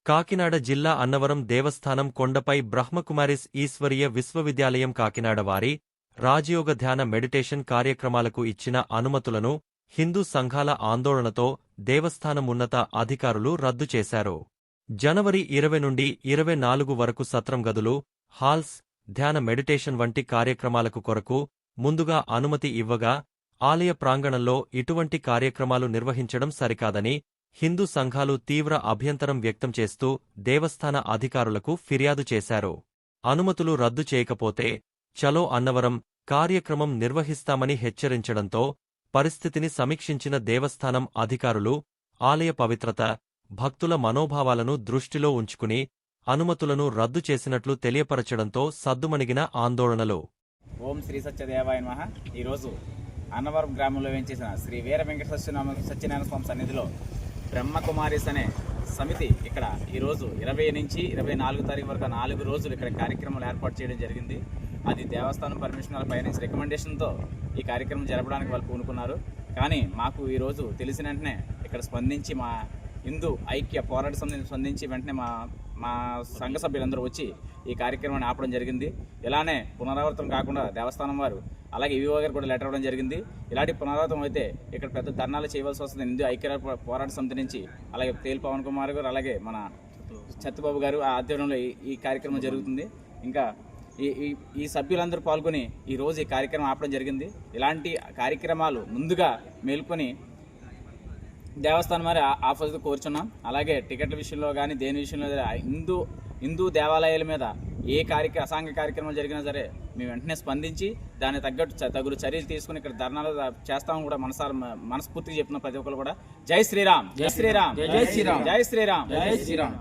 కాకినాడ జిల్లా అన్నవరం దేవస్థానం కొండపై బ్రహ్మకుమారిస్ ఈశ్వరీయ విశ్వవిద్యాలయం కాకినాడ వారి రాజయోగ ధ్యాన మెడిటేషన్ కార్యక్రమాలకు ఇచ్చిన అనుమతులను హిందూ సంఘాల ఆందోళనతో దేవస్థానం ఉన్నత అధికారులు రద్దు చేశారు. జనవరి 20 నుండి 24 వరకు సత్రం గదులు, హాల్స్, ధ్యాన మెడిటేషన్ వంటి కార్యక్రమాలకు కొరకు ముందుగా అనుమతి ఇవ్వగా ఆలయ ప్రాంగణంలో ఇటువంటి కార్యక్రమాలు నిర్వహించడం సరికాదని హిందూ సంఘాలు తీవ్ర అభ్యంతరం వ్యక్తం చేస్తూ దేవస్థాన అధికారులకు ఫిర్యాదు చేశారు. అనుమతులు రద్దు చేయకపోతే చలో అన్నవరం కార్యక్రమం నిర్వహిస్తామని హెచ్చరించడంతో పరిస్థితిని సమీక్షించిన దేవస్థానం అధికారులు ఆలయ పవిత్రత, భక్తుల మనోభావాలను దృష్టిలో ఉంచుకుని అనుమతులను రద్దు చేసినట్లు తెలియపరచడంతో సద్దుమణిగిన ఆందోళనలు. ఓం శ్రీ సత్యదేవాయ నమః. ఈరోజు అన్నవరం గ్రామంలో వేంచేసిన శ్రీ వీర వెంకట సత్యనారాయణ స్వామి సన్నిధిలో బ్రహ్మకుమారిస్ అనే సమితి ఇక్కడ ఈరోజు 20 నుంచి 24 తారీఖు వరకు 4 రోజులు ఇక్కడ కార్యక్రమాలు ఏర్పాటు చేయడం జరిగింది. అది దేవస్థానం పర్మిషన్ పై నుంచి రికమెండేషన్తో ఈ కార్యక్రమం జరపడానికి వాళ్ళు పూనుకున్నారు. కానీ మాకు ఈరోజు తెలిసిన వెంటనే ఇక్కడ స్పందించి మా హిందూ ఐక్య పోరాట సమితిని స్పందించి వెంటనే మా సంఘ సభ్యులందరూ వచ్చి ఈ కార్యక్రమాన్ని ఆపడం జరిగింది. ఇలానే పునరావృతం కాకుండా దేవస్థానం వారు అలాగే ఈవో గారు కూడా లెటర్ ఇవ్వడం జరిగింది. ఇలాంటి పునరావృతం అయితే ఇక్కడ పెద్ద ధర్నాలు చేయవలసి వస్తుంది. హిందూ ఐక్య పోరాట సమితి నుంచి అలాగే తేల్ పవన్ కుమార్ గారు అలాగే మన సత్యబాబు గారు ఆ ఆధ్వర్యంలో ఈ కార్యక్రమం జరుగుతుంది. ఇంకా ఈ సభ్యులందరూ పాల్గొని ఈరోజు ఈ కార్యక్రమం ఆపడం జరిగింది. ఇలాంటి కార్యక్రమాలు ముందుగా మేల్కొని దేవస్థానం వారి ఆఫీసు కోరుచున్నాం. అలాగే టికెట్ల విషయంలో కానీ దేని విషయంలో హిందూ దేవాలయాల మీద ఏ అసాంఘిక కార్యక్రమాలు జరిగినా సరే మేము వెంటనే స్పందించి దానికి తగ్గట్టు చర్యలు తీసుకుని ఇక్కడ ధర్నాలు చేస్తామని కూడా మనస్ఫూర్తిగా చెప్తున్న ప్రతి ఒక్కరు కూడా జై శ్రీరామ్, జై శ్రీరామ్, జై శ్రీరామ్, జై శ్రీరామ్, జై శ్రీరామ్.